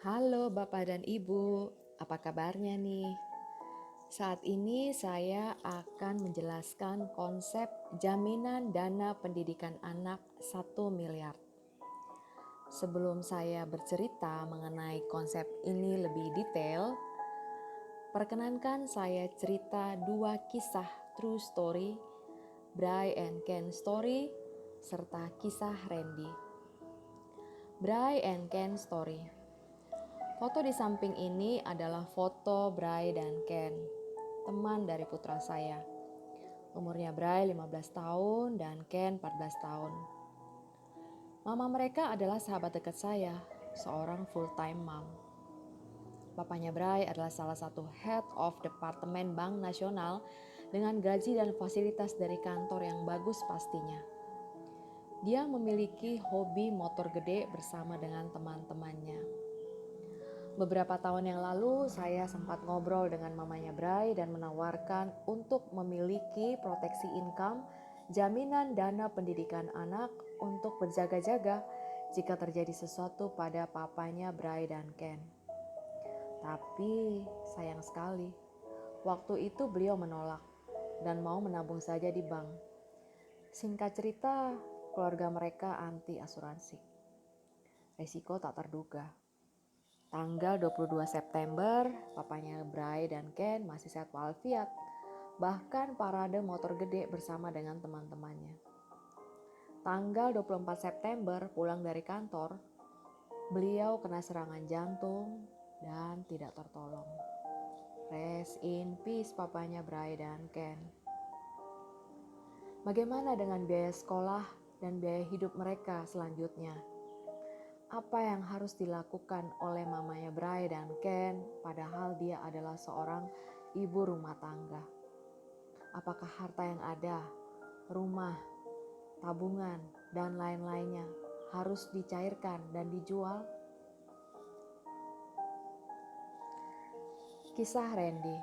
Halo Bapak dan Ibu, apa kabarnya nih? Saat ini saya akan menjelaskan konsep jaminan dana pendidikan anak 1 miliar. Sebelum saya bercerita mengenai konsep ini lebih detail, perkenankan saya cerita 2 kisah true story, Bry and Ken story, serta kisah Randy. Bry and Ken story. Foto di samping ini adalah foto Bray dan Ken, teman dari putra saya. Umurnya Bray 15 tahun dan Ken 14 tahun. Mama mereka adalah sahabat dekat saya, seorang full-time mom. Bapaknya Bray adalah salah satu head of departemen Bank Nasional dengan gaji dan fasilitas dari kantor yang bagus pastinya. Dia memiliki hobi motor gede bersama dengan teman-temannya. Beberapa tahun yang lalu saya sempat ngobrol dengan mamanya Bray dan menawarkan untuk memiliki proteksi income, jaminan dana pendidikan anak untuk berjaga-jaga jika terjadi sesuatu pada papanya Bray dan Ken. Tapi sayang sekali, waktu itu beliau menolak dan mau menabung saja di bank. Singkat cerita, keluarga mereka anti asuransi. Risiko tak terduga. Tanggal 22 September, papanya Bray dan Ken masih sehat walafiat. Bahkan parade motor gede bersama dengan teman-temannya. Tanggal 24 September pulang dari kantor, beliau kena serangan jantung dan tidak tertolong. Rest in peace papanya Bray dan Ken. Bagaimana dengan biaya sekolah dan biaya hidup mereka selanjutnya? Apa yang harus dilakukan oleh mamanya Bray dan Ken padahal dia adalah seorang ibu rumah tangga? Apakah harta yang ada, rumah, tabungan, dan lain-lainnya harus dicairkan dan dijual? Kisah Randy.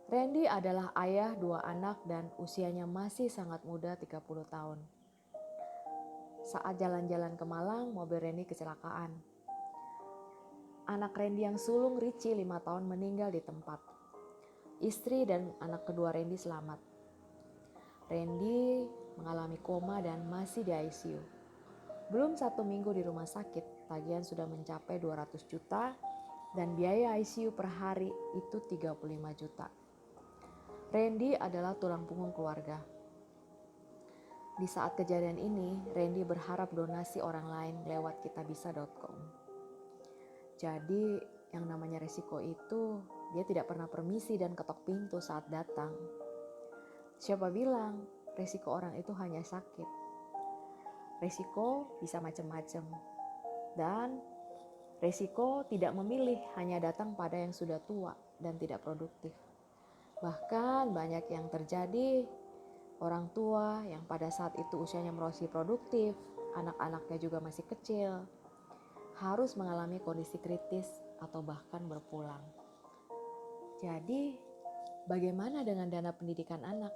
Randy adalah ayah 2 anak dan usianya masih sangat muda 30 tahun. Saat jalan-jalan ke Malang, mobil Randy kecelakaan. Anak Randy yang sulung Richie 5 tahun meninggal di tempat. Istri dan anak kedua Randy selamat. Randy mengalami koma dan masih di ICU. Belum 1 minggu di rumah sakit, tagihan sudah mencapai 200 juta dan biaya ICU per hari itu 35 juta. Randy adalah tulang punggung keluarga. Di saat kejadian ini, Randy berharap donasi orang lain lewat kitabisa.com. Jadi, yang namanya resiko itu, dia tidak pernah permisi dan ketok pintu saat datang. Siapa bilang resiko orang itu hanya sakit? Resiko bisa macam-macam. Dan resiko tidak memilih hanya datang pada yang sudah tua dan tidak produktif. Bahkan banyak yang terjadi, orang tua yang pada saat itu usianya masih produktif, anak-anaknya juga masih kecil, harus mengalami kondisi kritis atau bahkan berpulang. Jadi, bagaimana dengan dana pendidikan anak?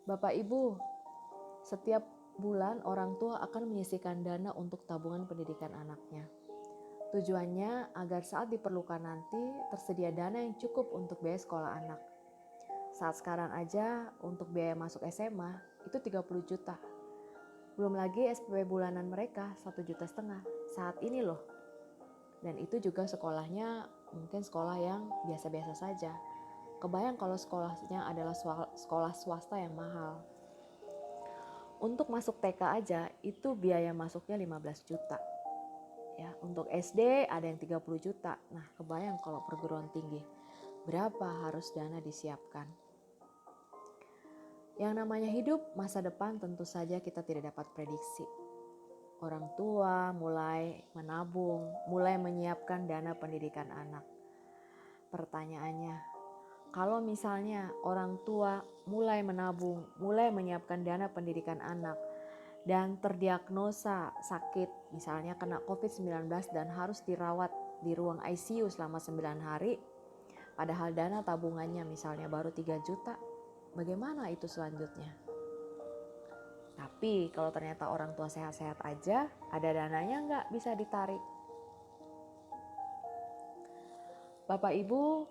Bapak Ibu, setiap bulan orang tua akan menyisihkan dana untuk tabungan pendidikan anaknya. Tujuannya agar saat diperlukan nanti tersedia dana yang cukup untuk biaya sekolah anak. Saat sekarang aja untuk biaya masuk SMA itu 30 juta. Belum lagi SPP bulanan mereka 1,5 juta saat ini loh. Dan itu juga sekolahnya mungkin sekolah yang biasa-biasa saja. Kebayang kalau sekolahnya adalah sekolah swasta yang mahal. Untuk masuk TK aja itu biaya masuknya 15 juta. Ya, untuk SD ada yang 30 juta. Nah, kebayang kalau perguruan tinggi berapa harus dana disiapkan. Yang namanya hidup, masa depan tentu saja kita tidak dapat prediksi. Orang tua mulai menabung, mulai menyiapkan dana pendidikan anak. Pertanyaannya, kalau misalnya orang tua mulai menabung, mulai menyiapkan dana pendidikan anak, dan terdiagnosa sakit, misalnya kena COVID-19 dan harus dirawat di ruang ICU selama 9 hari, padahal dana tabungannya misalnya baru 3 juta, bagaimana itu selanjutnya? Tapi kalau ternyata orang tua sehat-sehat aja, ada dananya nggak bisa ditarik? Bapak Ibu,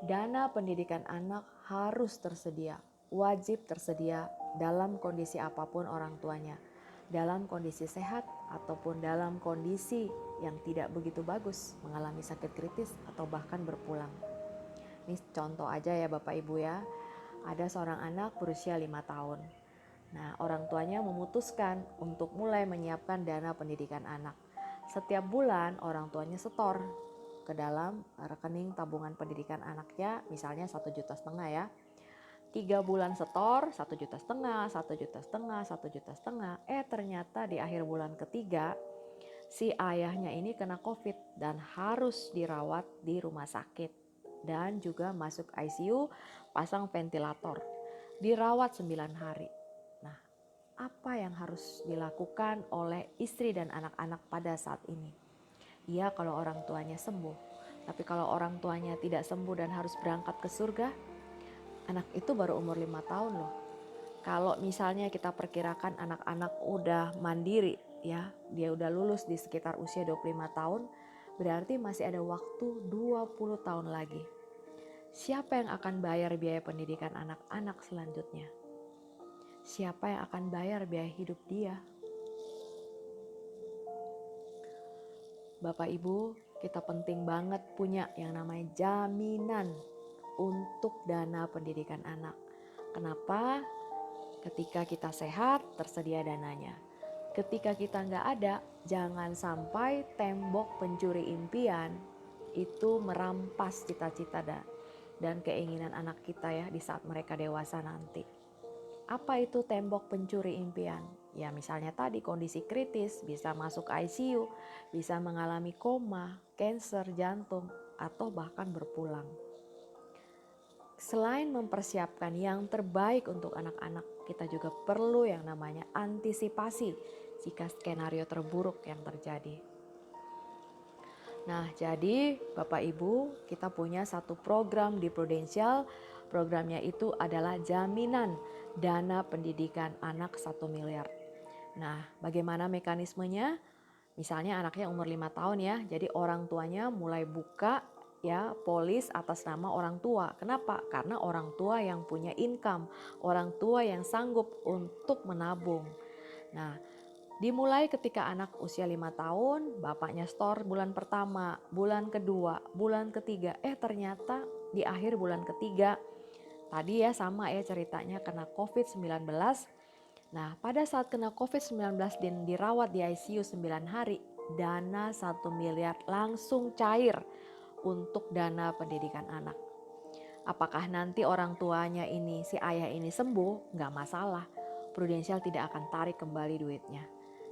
dana pendidikan anak harus tersedia, wajib tersedia dalam kondisi apapun orang tuanya. Dalam kondisi sehat ataupun dalam kondisi yang tidak begitu bagus, mengalami sakit kritis atau bahkan berpulang. Ini contoh aja ya Bapak Ibu ya. Ada seorang anak berusia 5 tahun. Nah, orang tuanya memutuskan untuk mulai menyiapkan dana pendidikan anak. Setiap bulan orang tuanya setor ke dalam rekening tabungan pendidikan anaknya, misalnya 1,5 juta ya. 3 bulan setor 1,5 juta, 1,5 juta, 1,5 juta. Ternyata di akhir bulan ketiga si ayahnya ini kena COVID dan harus dirawat di rumah sakit dan juga masuk ICU, pasang ventilator, dirawat 9 hari. Nah, apa yang harus dilakukan oleh istri dan anak-anak pada saat ini? Iya, kalau orang tuanya sembuh. Tapi kalau orang tuanya tidak sembuh dan harus berangkat ke surga, anak itu baru umur 5 tahun loh. Kalau misalnya kita perkirakan anak-anak udah mandiri ya, dia udah lulus di sekitar usia 25 tahun, berarti masih ada waktu 20 tahun lagi. Siapa yang akan bayar biaya pendidikan anak-anak selanjutnya? Siapa yang akan bayar biaya hidup dia? Bapak Ibu, kita penting banget punya yang namanya jaminan untuk dana pendidikan anak. Kenapa? Ketika kita sehat, tersedia dananya. Ketika kita nggak ada, jangan sampai tembok pencuri impian itu merampas cita-cita dan keinginan anak kita ya di saat mereka dewasa nanti. Apa itu tembok pencuri impian? Ya misalnya tadi kondisi kritis, bisa masuk ICU, bisa mengalami koma, kanker jantung, atau bahkan berpulang. Selain mempersiapkan yang terbaik untuk anak-anak, kita juga perlu yang namanya antisipasi jika skenario terburuk yang terjadi. Nah, jadi Bapak Ibu, kita punya satu program di Prudential. Programnya itu adalah jaminan dana pendidikan anak 1 miliar. Nah, bagaimana mekanismenya? Misalnya anaknya umur 5 tahun ya, jadi orang tuanya mulai buka ya polis atas nama orang tua. Kenapa? Karena orang tua yang punya income, orang tua yang sanggup untuk menabung. Nah, dimulai ketika anak usia 5 tahun, bapaknya store bulan pertama, bulan kedua, bulan ketiga. Ternyata di akhir bulan ketiga, tadi ya sama ya ceritanya kena COVID-19. Nah, pada saat kena COVID-19 dan dirawat di ICU 9 hari, dana 1 miliar langsung cair untuk dana pendidikan anak. Apakah nanti orang tuanya ini, si ayah ini sembuh? Nggak masalah. Prudential tidak akan tarik kembali duitnya.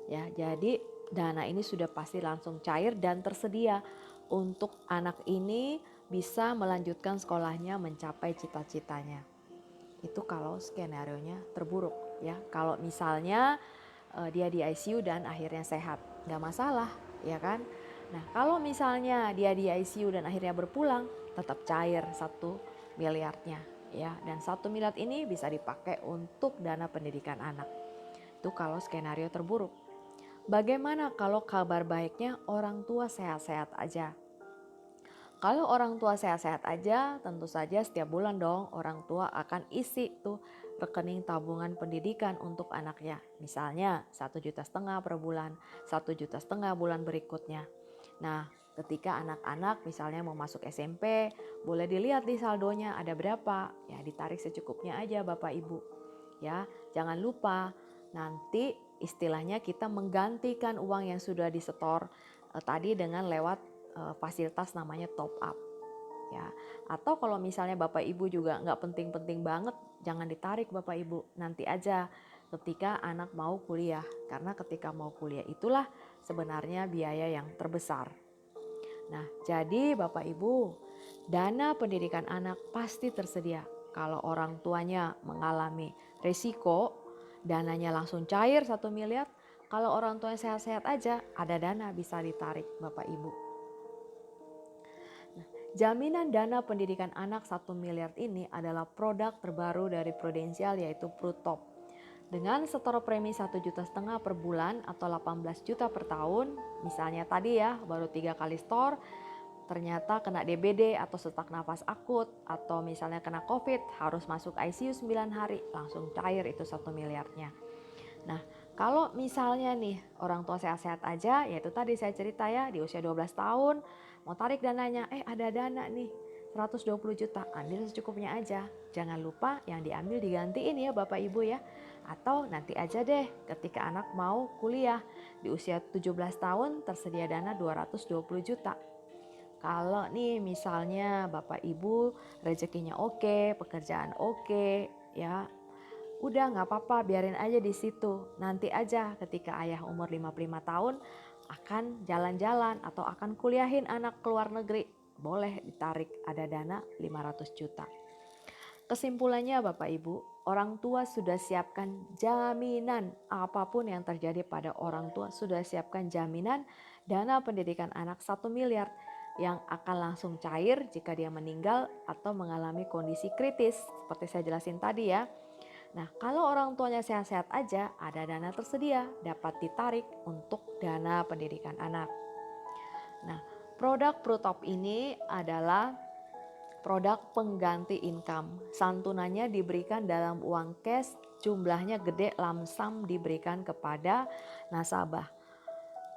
Ya, jadi dana ini sudah pasti langsung cair dan tersedia untuk anak ini bisa melanjutkan sekolahnya mencapai cita-citanya. Itu kalau skenario-nya terburuk ya. Kalau misalnya dia di ICU dan akhirnya sehat, nggak masalah ya kan. Nah, kalau misalnya dia di ICU dan akhirnya berpulang, tetap cair 1 miliarnya ya. Dan 1 miliar ini bisa dipakai untuk dana pendidikan anak. Itu kalau skenario terburuk. Bagaimana kalau kabar baiknya orang tua sehat-sehat aja? Kalau orang tua sehat-sehat aja, tentu saja setiap bulan dong orang tua akan isi tuh rekening tabungan pendidikan untuk anaknya. Misalnya 1,5 juta per bulan, 1,5 juta bulan berikutnya. Nah, ketika anak-anak misalnya mau masuk SMP, boleh dilihat di saldonya ada berapa. Ya, ditarik secukupnya aja Bapak Ibu. Ya, jangan lupa nanti istilahnya kita menggantikan uang yang sudah disetor tadi dengan lewat fasilitas namanya top up ya. Atau kalau misalnya Bapak Ibu juga nggak penting-penting banget, jangan ditarik Bapak Ibu, nanti aja ketika anak mau kuliah, karena ketika mau kuliah itulah sebenarnya biaya yang terbesar. Nah, jadi Bapak Ibu, dana pendidikan anak pasti tersedia. Kalau orang tuanya mengalami risiko, dananya langsung cair 1 miliar. Kalau orang tuanya sehat-sehat aja, ada dana bisa ditarik Bapak Ibu. Jaminan dana pendidikan anak 1 miliar ini adalah produk terbaru dari Prudential yaitu PruTop. Dengan setor premi 1,5 juta per bulan atau 18 juta per tahun, misalnya tadi ya baru 3 kali store, ternyata kena DBD atau sesak nafas akut, atau misalnya kena COVID harus masuk ICU 9 hari, langsung cair itu 1 miliarnya. Nah, kalau misalnya nih orang tua sehat-sehat aja, yaitu tadi saya cerita ya, di usia 12 tahun mau tarik dananya, ada dana nih 120 juta, ambil secukupnya aja. Jangan lupa yang diambil digantiin ya Bapak Ibu ya. Atau nanti aja deh ketika anak mau kuliah, di usia 17 tahun tersedia dana 220 juta. Kalau nih misalnya Bapak Ibu rezekinya oke, pekerjaan oke, ya udah nggak apa-apa, biarin aja di situ. Nanti aja ketika ayah umur 55 tahun akan jalan-jalan atau akan kuliahin anak ke luar negeri, boleh ditarik, ada dana 500 juta. Kesimpulannya Bapak Ibu, orang tua sudah siapkan jaminan apapun yang terjadi pada orang tua, sudah siapkan jaminan dana pendidikan anak 1 miliar yang akan langsung cair jika dia meninggal atau mengalami kondisi kritis seperti saya jelasin tadi ya. Nah, kalau orang tuanya sehat-sehat aja, ada dana tersedia dapat ditarik untuk dana pendidikan anak. Nah, produk Prutop ini adalah produk pengganti income. Santunannya diberikan dalam uang cash, jumlahnya gede, lamsam diberikan kepada nasabah.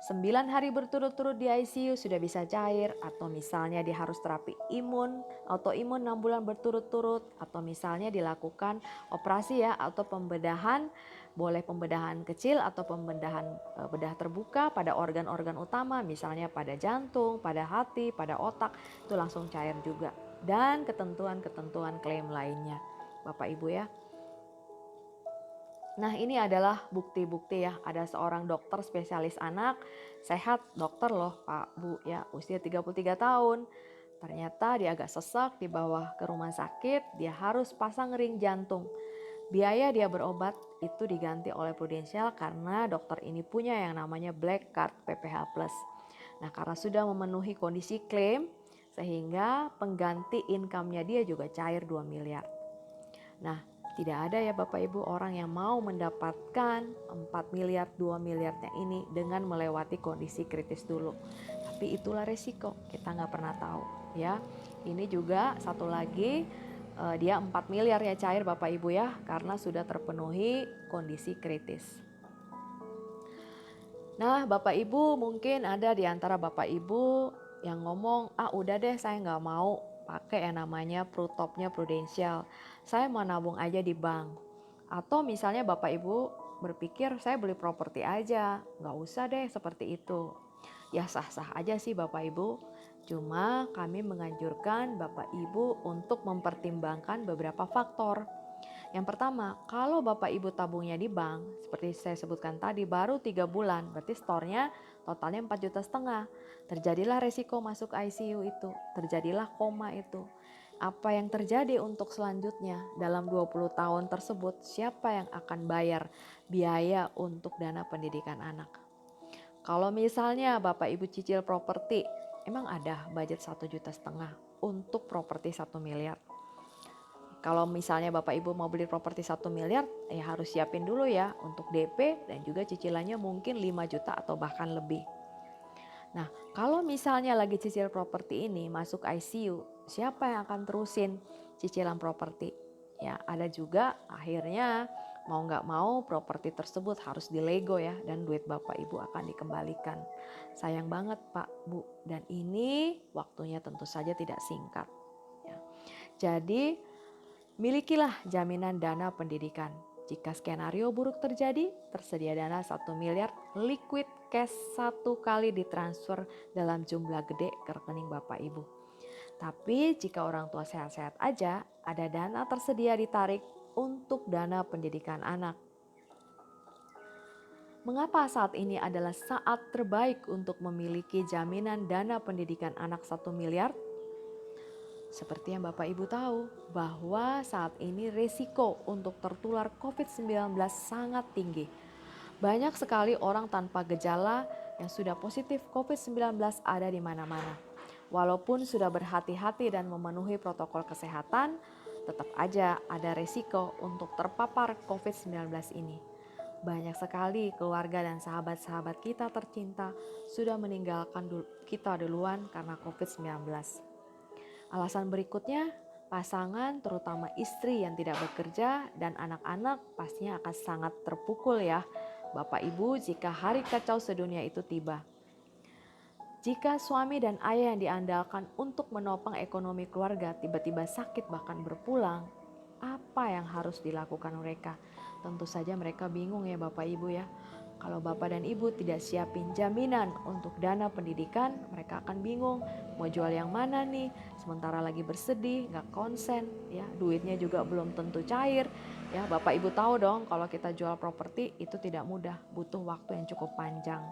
9 hari berturut-turut di ICU sudah bisa cair, atau misalnya dia harus terapi imun, autoimun 6 bulan berturut-turut, atau misalnya dilakukan operasi ya atau pembedahan, boleh pembedahan kecil atau pembedahan bedah terbuka pada organ-organ utama, misalnya pada jantung, pada hati, pada otak, itu langsung cair juga. Dan ketentuan-ketentuan klaim lainnya, Bapak Ibu ya. Nah, ini adalah bukti-bukti ya, ada seorang dokter spesialis anak, sehat dokter loh Pak Bu ya, usia 33 tahun. Ternyata dia agak sesak, dibawa ke rumah sakit, dia harus pasang ring jantung. Biaya dia berobat itu diganti oleh Prudential karena dokter ini punya yang namanya Black Card PPH Plus. Nah, karena sudah memenuhi kondisi klaim, sehingga pengganti income-nya dia juga cair 2 miliar. Nah, tidak ada ya Bapak Ibu orang yang mau mendapatkan 4 miliar, 2 miliarnya ini dengan melewati kondisi kritis dulu. Tapi itulah resiko, kita nggak pernah tahu ya. Ini juga satu lagi, dia 4 miliar ya cair Bapak Ibu ya, karena sudah terpenuhi kondisi kritis. Nah Bapak Ibu, mungkin ada di antara Bapak Ibu yang ngomong, udah deh saya nggak mau pakai yang namanya Prutopnya Prudential, saya mau nabung aja di bank. Atau misalnya Bapak Ibu berpikir saya beli properti aja, nggak usah deh seperti itu. Ya sah-sah aja sih Bapak Ibu, cuma kami menganjurkan Bapak Ibu untuk mempertimbangkan beberapa faktor. Yang pertama, kalau Bapak Ibu tabungnya di bank, seperti saya sebutkan tadi baru 3 bulan, berarti store-nya totalnya 4,5 juta. Terjadilah resiko masuk ICU itu, terjadilah koma itu. Apa yang terjadi untuk selanjutnya dalam 20 tahun tersebut, siapa yang akan bayar biaya untuk dana pendidikan anak? Kalau misalnya Bapak Ibu cicil properti, emang ada budget 1,5 juta untuk properti 1 miliar. Kalau misalnya Bapak Ibu mau beli properti 1 miliar, ya harus siapin dulu ya untuk DP dan juga cicilannya mungkin 5 juta atau bahkan lebih. Nah, kalau misalnya lagi cicil properti ini masuk ICU, siapa yang akan terusin cicilan properti? Ya, ada juga akhirnya mau nggak mau properti tersebut harus dilego ya, dan duit Bapak Ibu akan dikembalikan. Sayang banget Pak Bu, dan ini waktunya tentu saja tidak singkat. Ya. Jadi milikilah jaminan dana pendidikan. Jika skenario buruk terjadi, tersedia dana 1 miliar liquid cash 1 kali ditransfer dalam jumlah gede ke rekening Bapak Ibu. Tapi jika orang tua sehat-sehat aja, ada dana tersedia ditarik untuk dana pendidikan anak. Mengapa saat ini adalah saat terbaik untuk memiliki jaminan dana pendidikan anak 1 miliar? Seperti yang Bapak Ibu tahu, bahwa saat ini risiko untuk tertular COVID-19 sangat tinggi. Banyak sekali orang tanpa gejala yang sudah positif COVID-19 ada di mana-mana. Walaupun sudah berhati-hati dan memenuhi protokol kesehatan, tetap aja ada resiko untuk terpapar COVID-19 ini. Banyak sekali keluarga dan sahabat-sahabat kita tercinta sudah meninggalkan kita duluan karena COVID-19. Alasan berikutnya, pasangan terutama istri yang tidak bekerja dan anak-anak pastinya akan sangat terpukul ya Bapak Ibu jika hari kacau sedunia itu tiba. Jika suami dan ayah yang diandalkan untuk menopang ekonomi keluarga tiba-tiba sakit bahkan berpulang, apa yang harus dilakukan mereka? Tentu saja mereka bingung ya Bapak Ibu ya. Kalau Bapak dan Ibu tidak siapin jaminan untuk dana pendidikan, mereka akan bingung mau jual yang mana nih. Sementara lagi bersedih, gak konsen, ya duitnya juga belum tentu cair. Ya Bapak Ibu tahu dong kalau kita jual properti itu tidak mudah, butuh waktu yang cukup panjang.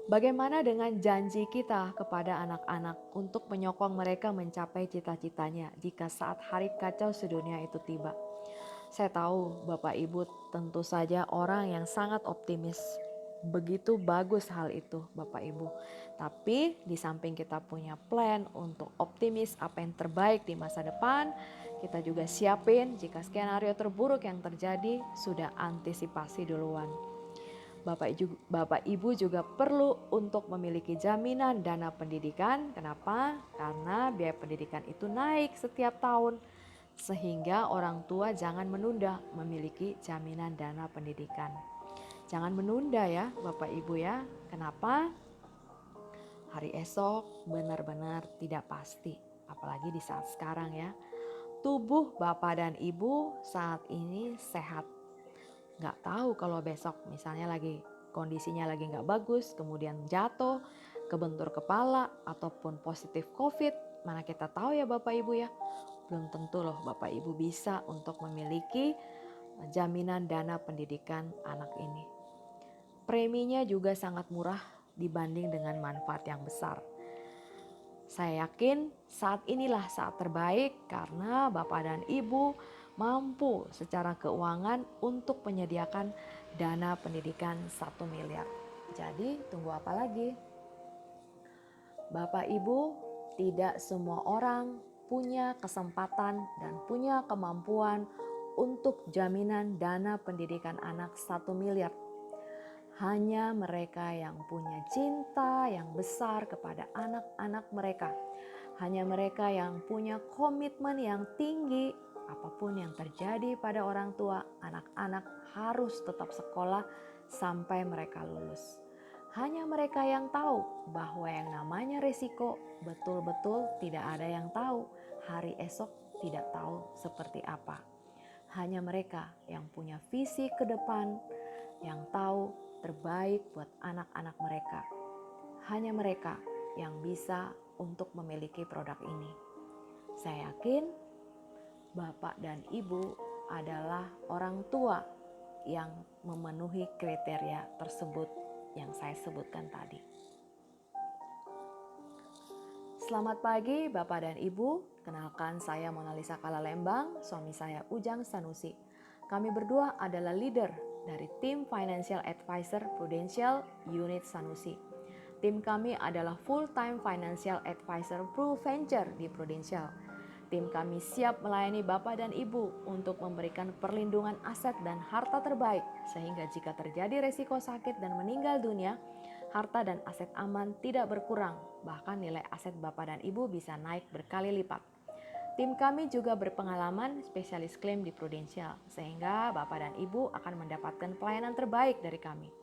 Bagaimana dengan janji kita kepada anak-anak untuk menyokong mereka mencapai cita-citanya jika saat hari kacau sedunia itu tiba? Saya tahu Bapak Ibu tentu saja orang yang sangat optimis. Begitu bagus hal itu Bapak Ibu. Tapi di samping kita punya plan untuk optimis apa yang terbaik di masa depan, kita juga siapin jika skenario terburuk yang terjadi sudah antisipasi duluan. Bapak Ibu juga perlu untuk memiliki jaminan dana pendidikan. Kenapa? Karena biaya pendidikan itu naik setiap tahun. Sehingga orang tua jangan menunda memiliki jaminan dana pendidikan. Jangan menunda ya Bapak Ibu ya. Kenapa? Hari esok benar-benar tidak pasti. Apalagi di saat sekarang ya. Tubuh Bapak dan Ibu saat ini sehat. Gak tahu kalau besok misalnya lagi kondisinya lagi gak bagus, kemudian jatuh, kebentur kepala, ataupun positif COVID. Mana kita tahu ya Bapak Ibu ya. Belum tentu loh Bapak Ibu bisa untuk memiliki jaminan dana pendidikan anak ini. Preminya juga sangat murah dibanding dengan manfaat yang besar. Saya yakin saat inilah saat terbaik karena Bapak dan Ibu mampu secara keuangan untuk menyediakan dana pendidikan 1 miliar. Jadi tunggu apa lagi? Bapak Ibu, tidak semua orang punya kesempatan dan punya kemampuan untuk jaminan dana pendidikan anak 1 miliar. Hanya mereka yang punya cinta yang besar kepada anak-anak mereka. Hanya mereka yang punya komitmen yang tinggi. Apapun yang terjadi pada orang tua, anak-anak harus tetap sekolah sampai mereka lulus. Hanya mereka yang tahu bahwa yang namanya resiko betul-betul tidak ada yang tahu. Hari esok tidak tahu seperti apa. Hanya mereka yang punya visi ke depan, yang tahu terbaik buat anak-anak mereka. Hanya mereka yang bisa untuk memiliki produk ini. Saya yakin Bapak dan Ibu adalah orang tua yang memenuhi kriteria tersebut yang saya sebutkan tadi. Selamat pagi Bapak dan Ibu, kenalkan saya Mona Lisa Kalalembang, suami saya Ujang Sanusi. Kami berdua adalah leader dari tim Financial Advisor Prudential Unit Sanusi. Tim kami adalah full-time Financial Advisor PruVenture di Prudential. Tim kami siap melayani Bapak dan Ibu untuk memberikan perlindungan aset dan harta terbaik sehingga jika terjadi resiko sakit dan meninggal dunia, harta dan aset aman tidak berkurang, bahkan nilai aset Bapak dan Ibu bisa naik berkali lipat. Tim kami juga berpengalaman spesialis klaim di Prudential, sehingga Bapak dan Ibu akan mendapatkan pelayanan terbaik dari kami.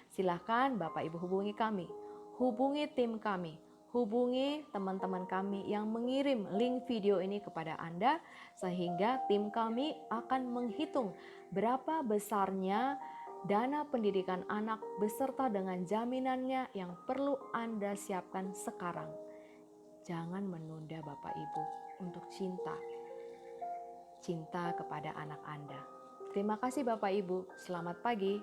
Silahkan Bapak Ibu hubungi kami, hubungi tim kami, hubungi teman-teman kami yang mengirim link video ini kepada Anda, sehingga tim kami akan menghitung berapa besarnya dana pendidikan anak beserta dengan jaminannya yang perlu Anda siapkan sekarang. Jangan menunda Bapak Ibu untuk cinta kepada anak Anda. Terima kasih Bapak Ibu, selamat pagi.